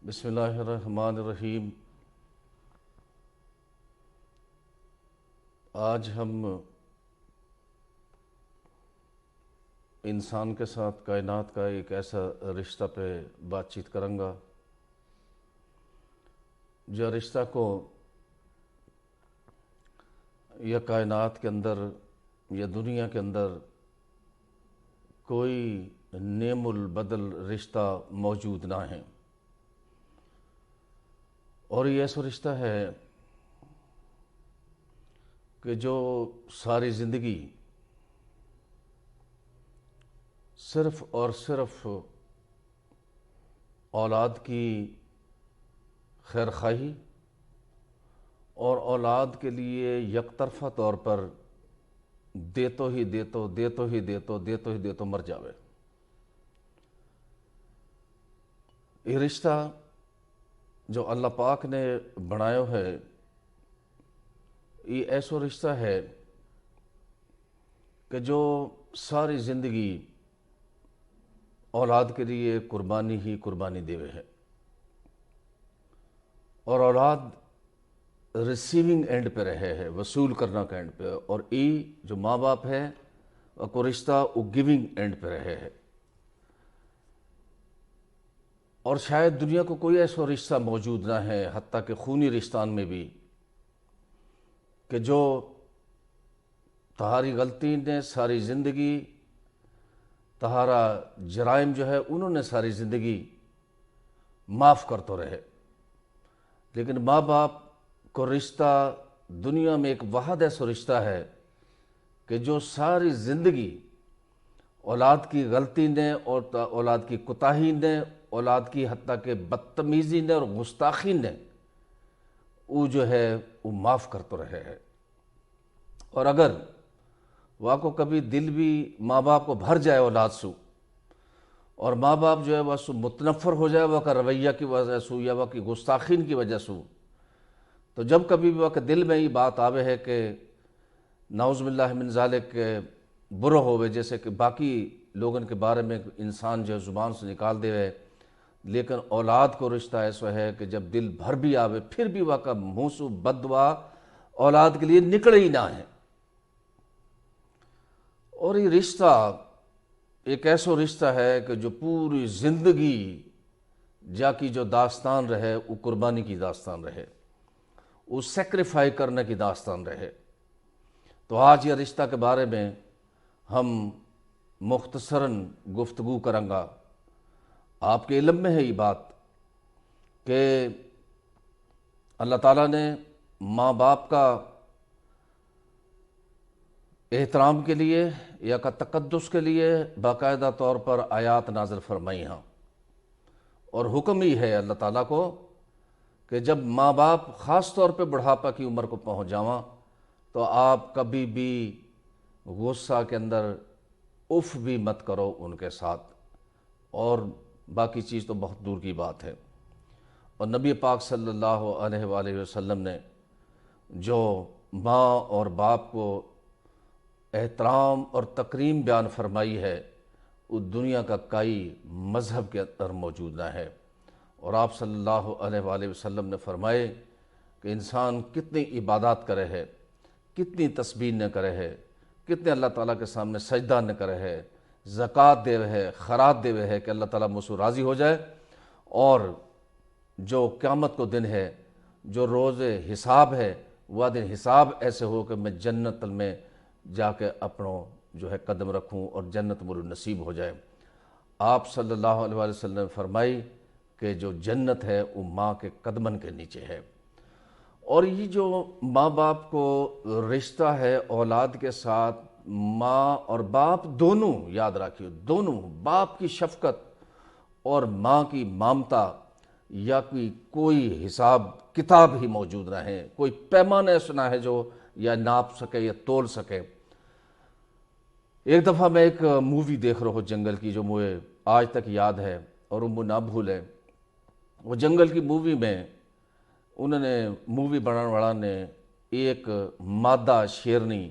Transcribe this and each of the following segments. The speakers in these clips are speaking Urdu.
بسم اللہ الرحمن الرحیم۔ آج ہم انسان کے ساتھ کائنات کا ایک ایسا رشتہ پہ بات چیت کروں گا جو رشتہ کو یا کائنات کے اندر یا دنیا کے اندر کوئی نعم البدل رشتہ موجود نہ ہے، اور یہ ایسا رشتہ ہے کہ جو ساری زندگی صرف اور صرف اولاد کی خیر خواہی اور اولاد کے لیے یک طرفہ طور پر دیتو ہی دیتو مر جاوے۔ یہ رشتہ جو اللہ پاک نے بنایا ہے، یہ ایسا رشتہ ہے کہ جو ساری زندگی اولاد کے لیے قربانی ہی قربانی دیوے ہے، اور اولاد ریسیونگ اینڈ پہ رہے ہے، وصول کرنا کا اینڈ پہ، اور ای جو ماں باپ ہے وہ کو رشتہ وہ گیونگ اینڈ پہ رہے ہے۔ اور شاید دنیا کو کوئی ایسا رشتہ موجود نہ ہے، حتیٰ کہ خونی رشتان میں بھی، کہ جو تہاری غلطی نے ساری زندگی، تہارا جرائم جو ہے انہوں نے ساری زندگی معاف کرتے رہے۔ لیکن ماں باپ کو رشتہ دنیا میں ایک واحد ایسا رشتہ ہے کہ جو ساری زندگی اولاد کی غلطی نے اور اولاد کی کوتاہی نے، اولاد کی حتیٰ کہ بدتمیزی نے اور گستاخی نے وہ جو ہے وہ معاف کرتے رہے ہے۔ اور اگر وہ کو کبھی دل بھی ماں باپ کو بھر جائے اولاد سو، اور ماں باپ جو ہے وہ متنفر ہو جائے وہ کا رویہ کی وجہ سو یا وہ کی گستاخین کی وجہ سو، تو جب کبھی بھی وہ کے دل میں یہ بات آوے ہے کہ نعوذ باللہ من ذالک برو ہوئے، جیسے کہ باقی لوگوں کے بارے میں انسان جو زبان سے نکال دے ہے، لیکن اولاد کو رشتہ ایسا ہے کہ جب دل بھر بھی آوے پھر بھی وہ کا منہ سے بد دعا اولاد کے لیے نکلے ہی نہ ہے۔ اور یہ رشتہ ایک ایسا رشتہ ہے کہ جو پوری زندگی جا کی جو داستان رہے وہ قربانی کی داستان رہے، وہ سیکریفائی کرنے کی داستان رہے۔ تو آج یہ رشتہ کے بارے میں ہم مختصراً گفتگو کریں گا۔ آپ کے علم میں ہے یہ بات کہ اللہ تعالیٰ نے ماں باپ کا احترام کے لیے یا کا تقدس کے لیے باقاعدہ طور پر آیات نازل فرمائی ہیں، اور حکم ہی ہے اللہ تعالیٰ کو کہ جب ماں باپ خاص طور پہ بڑھاپا کی عمر کو پہنچ جاواں تو آپ کبھی بھی غصہ کے اندر اف بھی مت کرو ان کے ساتھ، اور باقی چیز تو بہت دور کی بات ہے۔ اور نبی پاک صلی اللہ علیہ وآلہ وسلم نے جو ماں اور باپ کو احترام اور تکریم بیان فرمائی ہے وہ دنیا کا کئی مذہب کے اندر موجود نہ ہے۔ اور آپ صلی اللہ علیہ وآلہ وسلم نے فرمائے کہ انسان کتنی عبادات کرے ہے، کتنی تسبیح نہ کرے ہے، کتنے اللہ تعالیٰ کے سامنے سجدہ نہ کرے ہے، زکوٰۃ دے ہے، خیرات دے ہے کہ اللہ تعالیٰ مجھ سے راضی ہو جائے، اور جو قیامت کو دن ہے، جو روز حساب ہے، وہ دن حساب ایسے ہو کہ میں جنت میں جا کے اپنوں جو ہے قدم رکھوں اور جنت مجھے نصیب ہو جائے۔ آپ صلی اللہ علیہ وسلم نے فرمائی کہ جو جنت ہے وہ ماں کے قدمن کے نیچے ہے۔ اور یہ جو ماں باپ کو رشتہ ہے اولاد کے ساتھ، ماں اور باپ دونوں یاد رکھیے، دونوں باپ کی شفقت اور ماں کی ممتا یا کوئی حساب کتاب ہی موجود نہ ہے، کوئی پیمانہ ایسا نہ ہے جو یا ناپ سکے یا تول سکے۔ ایک دفعہ میں ایک مووی دیکھ رہا ہوں جنگل کی، جو مجھے آج تک یاد ہے اور وہ نہ بھولے۔ وہ جنگل کی مووی میں انہوں نے مووی بنانے والا نے ایک مادہ شیرنی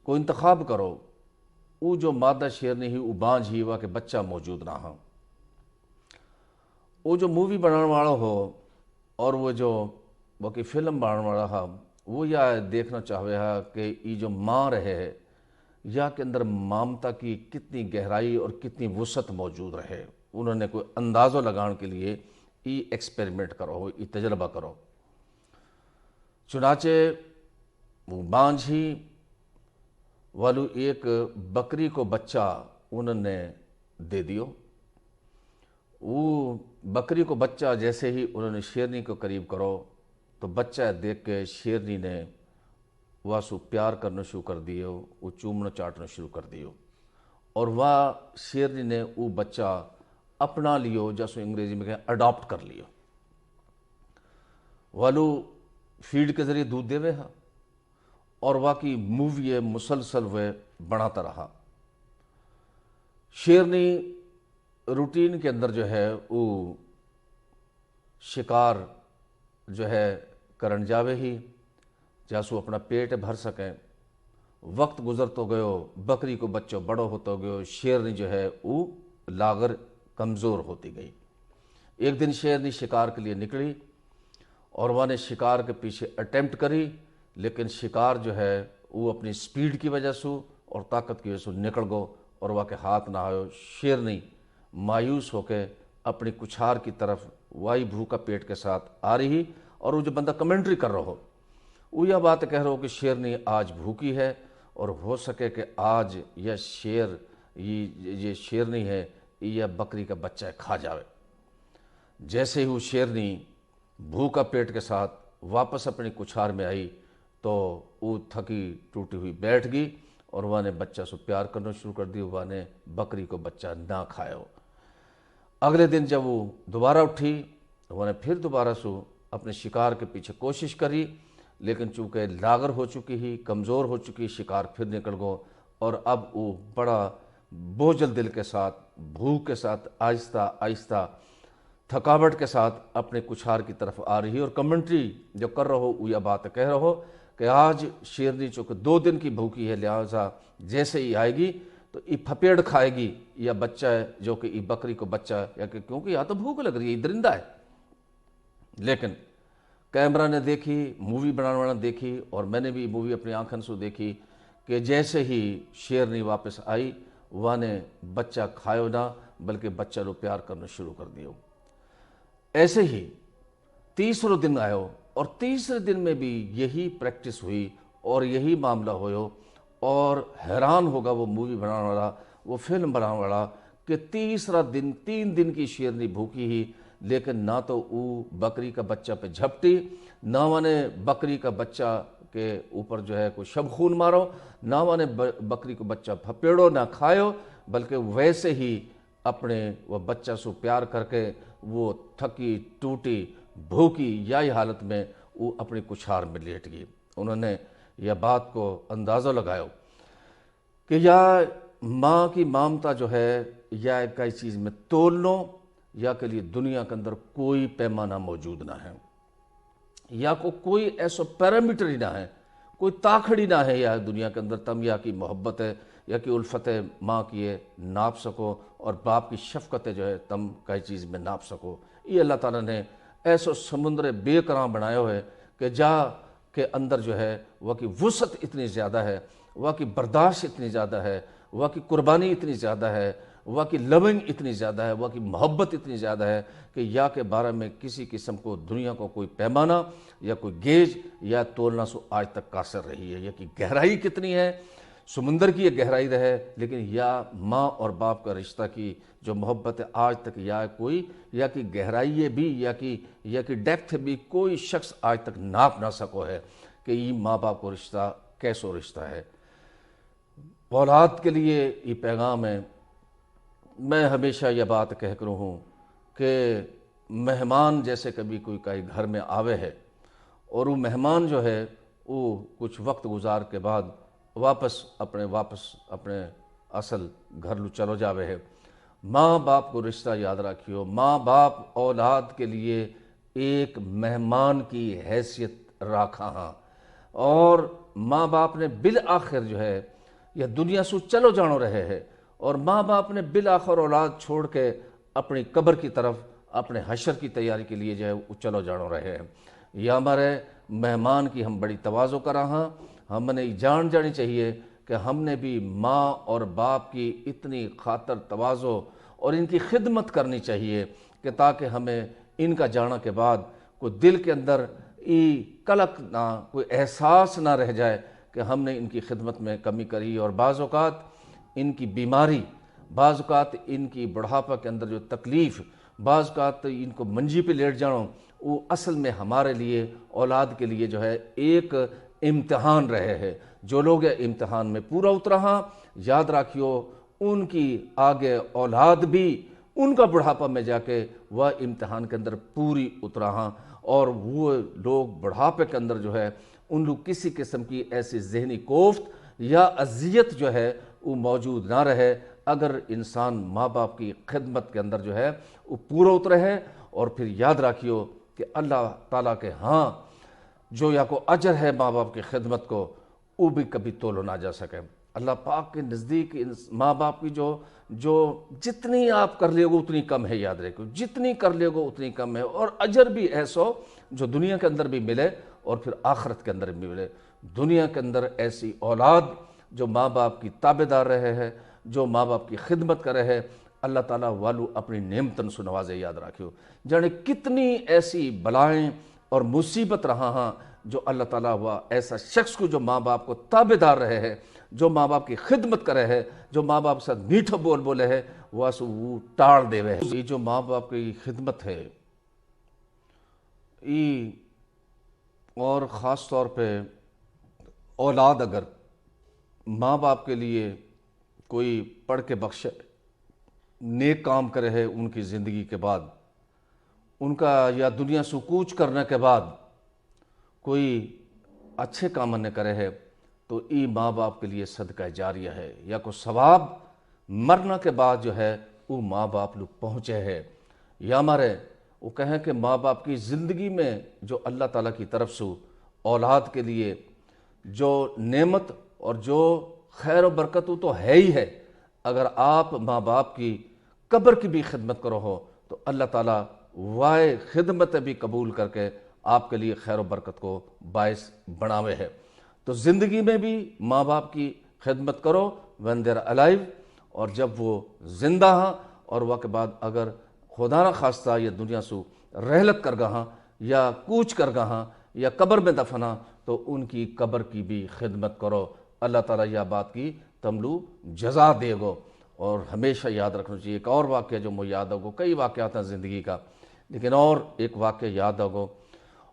کو انتخاب کرو، وہ جو مادہ شیرنی ہی وہ بانجھ ہی ہوا کہ بچہ موجود نہ ہو، وہ جو مووی بنانے والا ہو اور وہ جو باقی فلم بنانے والا ہا وہ یا دیکھنا چاہے ہا کہ یہ جو ماں رہے یا کے اندر مامتا کی کتنی گہرائی اور کتنی وسعت موجود رہے. انہوں نے کوئی اندازہ لگانے کے لیے یہ ایکسپیریمنٹ کرو، یہ تجربہ کرو. چنانچہ وہ بانجھ ہی والو ایک بکری کو بچہ انہوں نے دے دیو. وہ بکری کو بچہ جیسے ہی انہوں نے شیرنی کو قریب کرو تو بچہ دیکھ کے شیرنی نے واسو پیار کرنا شروع کر دیو، وہ چومنا چاٹنا شروع کر دیو. اور وہ شیرنی نے وہ بچہ اپنا لیو، جیسے انگریزی میں کہیں اڈاپٹ کر لیو. والو فیڈ کے ذریعے دودھ دے ہاں اور واقعی مووی مسلسل وہ بناتا رہا. شیرنی روٹین کے اندر جو ہے وہ شکار جو ہے کرن جاوے ہی جاسو اپنا پیٹ بھر سکیں. وقت گزر تو گئو، بکری کو بچہ بڑو ہوتا گئو، شیرنی جو ہے وہ لاغر کمزور ہوتی گئی. ایک دن شیرنی شکار کے لیے نکلی اور وہ نے شکار کے پیچھے اٹیمپٹ کری، لیکن شکار جو ہے وہ اپنی سپیڈ کی وجہ سے اور طاقت کی وجہ سے نکل گو اور وہ کے ہاتھ نہ آئے. شیرنی مایوس ہو کے اپنی کچھار کی طرف وائی بھوکا پیٹ کے ساتھ آ رہی اور وہ جو بندہ کمنٹری کر رہا ہو وہ یہ بات کہہ رہا ہو کہ شیرنی آج بھوکی ہے اور ہو سکے کہ آج یہ شیر یہ شیرنی ہے یہ بکری کا بچہ کھا جاوے. جیسے ہی وہ شیرنی بھوکا پیٹ کے ساتھ واپس اپنی کچھار میں آئی تو وہ تھکی ٹوٹی ہوئی بیٹھ گئی اور وہ نے بچہ سے پیار کرنا شروع کر دی. وہ نے بکری کو بچہ نہ کھایا. اگلے دن جب وہ دوبارہ اٹھی وہ نے پھر دوبارہ سے اپنے شکار کے پیچھے کوشش کری، لیکن چونکہ لاغر ہو چکی ہی، کمزور ہو چکی، شکار پھر نکل گو اور اب وہ بڑا بوجھل دل کے ساتھ، بھوک کے ساتھ، آہستہ آہستہ تھکاوٹ کے ساتھ اپنے کچھار کی طرف آ رہی. اور کمنٹری جو کر رہا ہو وہ یہ بات کہہ رہا ہو کہ آج شیرنی چونکہ 2 دن کی بھوکی ہے، لہٰذا جیسے ہی آئے گی تو یہ پھپیڑ کھائے گی یا بچہ ہے جو کہ یہ بکری کو بچہ یا کہ کیونکہ یا تو بھوک لگ رہی ہے، یہ درندہ ہے. لیکن کیمرہ نے دیکھی، مووی بنانے والا دیکھی اور میں نے بھی مووی اپنی آنکھوں سے دیکھی کہ جیسے ہی شیرنی واپس آئی وہ نے بچہ کھایو نہ بلکہ بچہ لو پیار کرنا شروع کر دیو. ایسے ہی تیسرے دن آئے اور تیسرے دن میں بھی یہی پریکٹس ہوئی اور یہی معاملہ ہوئے. اور حیران ہوگا وہ مووی بنانے والا، وہ فلم بنانے والا کہ تیسرا دن 3 دن کی شیرنی بھوکی ہی، لیکن نہ تو وہ بکری کا بچہ پہ جھپٹی، نہ وہ نے بکری کا بچہ کے اوپر جو ہے کوئی شب خون مارو، نہ وہ نے بکری کو بچہ پھپیڑو نہ کھایو، بلکہ ویسے ہی اپنے وہ بچہ سے پیار کر کے وہ تھکی ٹوٹی بھوکی یہی حالت میں وہ اپنی کچھار میں لیٹ گئی. انہوں نے یہ بات کو اندازہ لگایا کہ یا ماں کی مامتا جو ہے یا ایک چیز میں تول لو یا کے لیے دنیا کے اندر کوئی پیمانہ موجود نہ ہے یا کوئی ایسا پیرامیٹر ہی نہ ہے، کوئی تاخڑی نہ ہے یا دنیا کے اندر تم یا کی محبت ہے یا کہ الفت ماں کی ہے ناپ سکو اور باپ کی شفقت جو ہے تم کئی چیز میں ناپ سکو. یہ اللہ تعالیٰ نے ایسا سمندر بے کراں بنایا ہے کہ جا کے اندر جو ہے وہ کی وسعت اتنی زیادہ ہے، وہ کی برداشت اتنی زیادہ ہے، وہ کی قربانی اتنی زیادہ ہے، وہ کی لونگ اتنی زیادہ ہے، وہ کی محبت اتنی زیادہ ہے کہ یا کے بارے میں کسی قسم کو دنیا کو کوئی پیمانہ یا کوئی گیج یا تولنا سو آج تک قاصر رہی ہے. یہ کی گہرائی کتنی ہے، سمندر کی یہ گہرائی رہے، لیکن یا ماں اور باپ کا رشتہ کی جو محبت ہے آج تک یا کوئی یا کی گہرائی بھی یا کی ڈیپتھ بھی کوئی شخص آج تک ناپ نہ سکو ہے کہ یہ ماں باپ کو رشتہ کیسو رشتہ ہے. اولاد کے لیے یہ پیغام ہے. میں ہمیشہ یہ بات کہہ کر ہوں کہ مہمان جیسے کبھی کوئی کئی گھر میں آوے ہے اور وہ مہمان جو ہے وہ کچھ وقت گزار کے بعد واپس اپنے اصل گھر لو چلو جاوے ہے. ماں باپ کو رشتہ یاد رکھیو. ماں باپ اولاد کے لیے ایک مہمان کی حیثیت رکھا ہاں اور ماں باپ نے بالآخر جو ہے یہ دنیا سے چلو جانو رہے ہے اور ماں باپ نے بالآخر اولاد چھوڑ کے اپنی قبر کی طرف اپنے حشر کی تیاری کے لیے جو ہے وہ چلو جانو رہے ہیں۔ یہ ہمارے مہمان کی ہم بڑی تواضع کر رہا، ہم نے جان جانی چاہیے کہ ہم نے بھی ماں اور باپ کی اتنی خاطر تواضع اور ان کی خدمت کرنی چاہیے کہ تاکہ ہمیں ان کا جانا کے بعد کوئی دل کے اندر کلک نہ، کوئی احساس نہ رہ جائے کہ ہم نے ان کی خدمت میں کمی کری۔ اور بعض اوقات ان کی بیماری، بعض اوقات ان کی بڑھاپا کے اندر جو تکلیف، بعض اوقات ان کو منجی پہ لیٹ جانا، وہ اصل میں ہمارے لیے، اولاد کے لیے جو ہے ایک امتحان رہے ہیں۔ جو لوگ امتحان میں پورا اترا ہاں، یاد رکھیو ان کی آگے اولاد بھی ان کا بڑھاپا میں جا کے وہ امتحان کے اندر پوری اترا ہاں، اور وہ لوگ بڑھاپے کے اندر جو ہے ان لوگ کسی قسم کی ایسی ذہنی کوفت یا اذیت جو ہے وہ موجود نہ رہے اگر انسان ماں باپ کی خدمت کے اندر جو ہے وہ پورا اترے ہے۔ اور پھر یاد رکھیو کہ اللہ تعالیٰ کے ہاں جو یا کو اجر ہے ماں باپ کی خدمت کو، وہ بھی کبھی تولو نہ جا سکے۔ اللہ پاک کے نزدیک ماں باپ کی جو جتنی آپ کر لے گو اتنی کم ہے، یاد رکھو جتنی کر لے گو اتنی کم ہے، اور اجر بھی ایسو جو دنیا کے اندر بھی ملے اور پھر آخرت کے اندر بھی ملے۔ دنیا کے اندر ایسی اولاد جو ماں باپ کی تابعدار رہے ہیں، جو ماں باپ کی خدمت کر رہے ہیں، اللہ تعالیٰ والو اپنی نعمتن سے نوازے۔ یاد رکھو جانے کتنی ایسی بلائیں اور مصیبت رہا ہاں جو اللہ تعالیٰ ہوا ایسا شخص کو جو ماں باپ کو تابعدار رہے ہیں، جو ماں باپ کی خدمت کرے ہے، جو ماں باپ کے ساتھ میٹھا بول بولے ہے، وہ ٹاڑ دے ہوئے ہیں۔ یہ جو ماں باپ کی خدمت ہے، یہ اور خاص طور پہ اولاد اگر ماں باپ کے لیے کوئی پڑھ کے بخشے، نیک کام کرے ہے ان کی زندگی کے بعد، ان کا یا دنیا سے کوچ کرنے کے بعد کوئی اچھے کام نہ کرے ہے تو ای ماں باپ کے لیے صدقہ جاریہ ہے، یا کوئی ثواب مرنا کے بعد جو ہے وہ ماں باپ لوگ پہنچے ہے۔ یا ہمارے وہ کہیں کہ ماں باپ کی زندگی میں جو اللہ تعالیٰ کی طرف سے اولاد کے لیے جو نعمت اور جو خیر و برکت وہ تو ہے ہی ہے، اگر آپ ماں باپ کی قبر کی بھی خدمت کرو ہو تو اللہ تعالیٰ وائے خدمت بھی قبول کر کے آپ کے لیے خیر و برکت کو باعث بناوے ہے۔ تو زندگی میں بھی ماں باپ کی خدمت کرو when they are alive، اور جب وہ زندہ ہاں اور وہ کے بعد اگر خدا نہ خواستہ یہ دنیا سے رحلت کر گا ہاں یا کوچ کر گا ہاں یا قبر میں دفنا تو ان کی قبر کی بھی خدمت کرو۔ اللہ تعالیٰ یہ بات کی تملو جزا دے گو۔ اور ہمیشہ یاد رکھنا چاہیے ایک اور واقعہ جو مجھے یاد ہوگا، کئی واقعات ہیں زندگی کا، لیکن اور ایک واقعہ یاد ہوگا،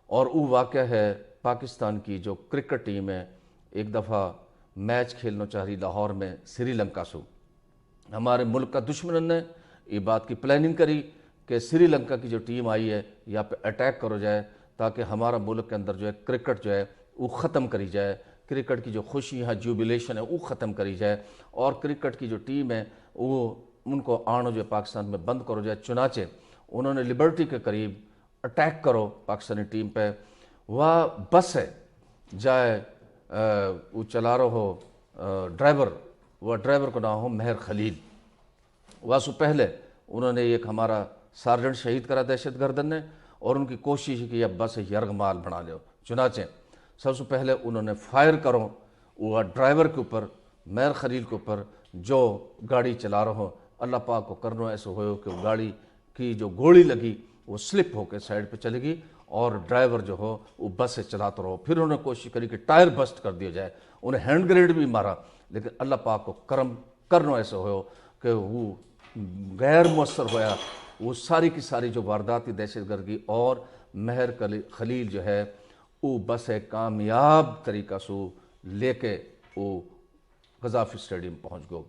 اور وہ واقعہ ہے پاکستان کی جو کرکٹ ٹیم ہے۔ ایک دفعہ میچ کھیلنا چاہ رہی لاہور میں سری لنکا سے، ہمارے ملک کا دشمن نے یہ بات کی پلاننگ کری کہ سری لنکا کی جو ٹیم آئی ہے یہاں پہ اٹیک کرو جائے تاکہ ہمارا ملک کے اندر جو ہے کرکٹ جو ہے وہ ختم کری جائے، کرکٹ کی جو خوشی ہے جوبیلیشن ہے وہ ختم کری جائے، اور کرکٹ کی جو ٹیم ہے وہ ان کو آنا جو پاکستان میں بند کرو جائے۔ چنانچہ انہوں نے لبرٹی کے قریب اٹیک کرو پاکستانی ٹیم پہ، وہ بس ہے جائے وہ چلا رہا ہو ڈرائیور، وہ ڈرائیور کو نام ہو مہر خلیل، واسو پہلے انہوں نے ایک ہمارا سارجنٹ شہید کرا دہشت گردن نے، اور ان کی کوشش کی یہ بس یرغمال بنا لو۔ چنانچہ سب سے پہلے انہوں نے فائر کرو وہ ڈرائیور کے اوپر، مہر خلیل کے اوپر جو گاڑی چلا رہا ہو۔ اللہ پاک کو کرنا ایسا ہوئے کہ وہ گاڑی کی جو گولی لگی وہ سلپ ہو کے سائڈ پہ چلے گی، اور ڈرائیور جو ہو وہ بس سے چلاتا رہو۔ پھر انہوں نے کوشش کری کہ ٹائر بسٹ کر دیا جائے، انہیں ہینڈ گریڈ بھی مارا، لیکن اللہ پاک کو کرم کرنا ایسا ہو کہ وہ غیر مؤثر ہویا۔ وہ ساری کی ساری جو وارداتی دہشت گردی اور مہر خلیل جو ہے وہ بس کامیاب طریقہ سے لے کے وہ قذافی اسٹیڈیم پہنچ گو۔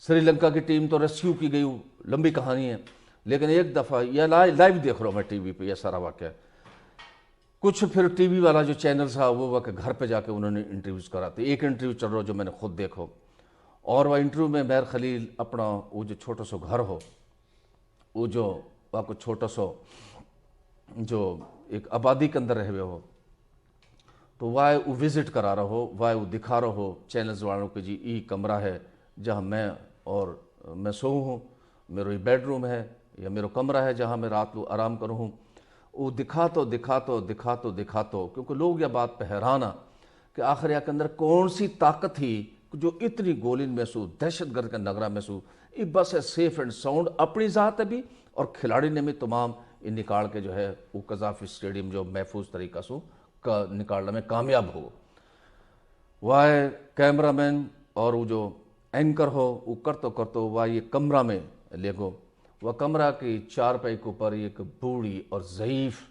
سری لنکا کی ٹیم تو ریسکیو کی گئی، لمبی کہانی ہے، لیکن ایک دفعہ یہ لائیو دیکھ رہا ہوں میں ٹی وی پہ یہ سارا واقعہ۔ کچھ پھر ٹی وی والا جو چینل تھا وہ گھر پہ جا کے انہوں نے انٹرویوز کراتے، ایک انٹرویو چل رہا جو میں نے خود دیکھو، اور وہ انٹرویو میں مہر خلیل اپنا وہ جو چھوٹا سا گھر ہو، وہ جو وہاں کو چھوٹا سا جو ایک آبادی کے اندر رہے ہوئے ہو، تو وہ وزٹ کرا رہا ہو، وہ دکھا رہا ہو چینلز والوں کہ جی یہ کمرہ ہے جہاں میں اور میں سو ہوں، میرا یہ بیڈ روم ہے، یا میرا کمرہ ہے جہاں میں رات کو آرام کروں، وہ دکھاتو کیونکہ لوگ یہ بات پہ حیرانا کہ آخر یا کے اندر کون سی طاقت تھی جو اتنی گولین میں سو دہشت گرد کا نگرہ میں سو یہ بس ہے سیف اینڈ ساؤنڈ اپنی ذات ہے بھی اور کھلاڑی نے بھی تمام یہ نکال کے جو ہے وہ قذافی اسٹیڈیم جو محفوظ طریقہ سو نکالنے میں کامیاب ہو۔ وہ کیمرہ مین اور وہ جو اینکر ہو وہ کرتو وہ یہ کمرہ میں لے گو، وہ کمرہ کی چارپائی کے اوپر ایک بوڑھی اور ضعیف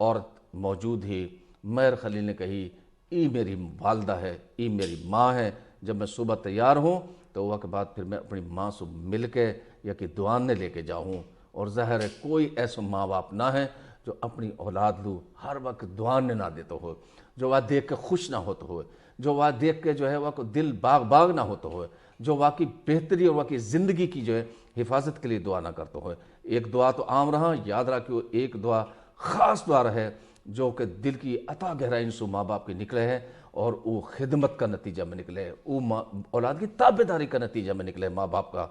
عورت موجود ہی۔ مہر خلیل نے کہی ای میری والدہ ہے، ای میری ماں ہے۔ جب میں صبح تیار ہوں تو وہ کے بعد پھر میں اپنی ماں سے مل کے یا کہ دعانے لے کے جاؤں، اور ظاہر ہے کوئی ایسا ماں باپ نہ ہے جو اپنی اولاد لو ہر وقت دعانے نہ دیتا ہو، جو وہ دیکھ کے خوش نہ ہوتا ہو، جو وہ دیکھ کے جو ہے وہ دل باغ نہ ہوتا ہو، جو واقعی بہتری اور واقعی زندگی کی جو ہے حفاظت کے لیے دعا نہ کرتا ہو۔ ایک دعا تو عام رہا، یاد رکھو ایک دعا خاص دعا رہے جو کہ دل کی عطا گہرائی سے ماں باپ کے نکلے ہیں، اور وہ خدمت کا نتیجہ میں نکلے، وہ اولاد کی تابعداری کا نتیجہ میں نکلے ماں باپ کا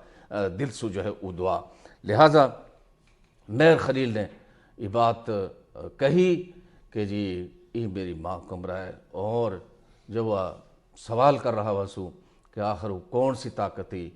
دل سے جو ہے وہ دعا۔ لہٰذا مہر خلیل نے یہ بات کہی کہ جی یہ میری ماں کمرہ ہے، اور جب وہ سوال کر رہا واسو کہ آخر وہ کون سی طاقت تھی،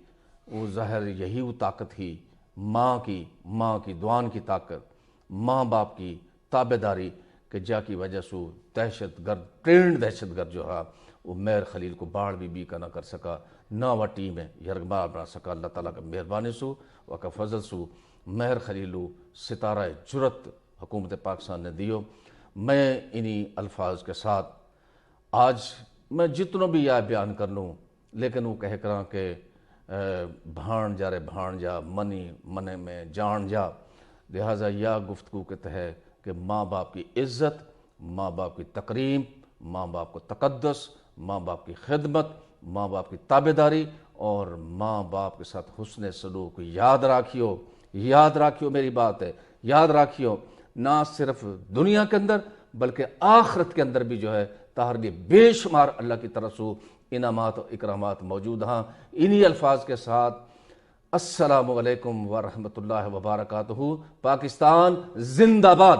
وہ ظاہر یہی وہ طاقت تھی ماں کی دعان کی طاقت، ماں باپ کی تابعداری، کہ جا کی وجہ سے دہشت گرد ٹرینڈ دہشت گرد جو ہے وہ مہر خلیل کو باڑ بھی کا نہ کر سکا، نہ وہ ٹیم ہے یرغمال بنا سکا۔ اللہ تعالیٰ کا مہربانی سو و کا فضل سو مہر خلیلو ستارہ جرت حکومت پاکستان نے دیو۔ میں انہی الفاظ کے ساتھ آج میں جتنوں بھی یہ بیان کر لوں، لیکن وہ کہہ کراں کہ بھان جا رے بھان جا منے میں جان جا، لہٰذا یہ گفتگو کے تحت کہ ماں باپ کی عزت، ماں باپ کی تکریم، ماں باپ کو تقدس، ماں باپ کی خدمت، ماں باپ کی تابعداری اور ماں باپ کے ساتھ حسن سلوک یاد راکھیو میری بات ہے، یاد راکھیو نہ صرف دنیا کے اندر بلکہ آخرت کے اندر بھی جو ہے تہر لیے بے شمار اللہ کی طرف سے انعامات و اکرامات موجود ہیں۔ انہی الفاظ کے ساتھ السلام علیکم ورحمۃ اللہ وبرکاتہ۔ پاکستان زندہ باد۔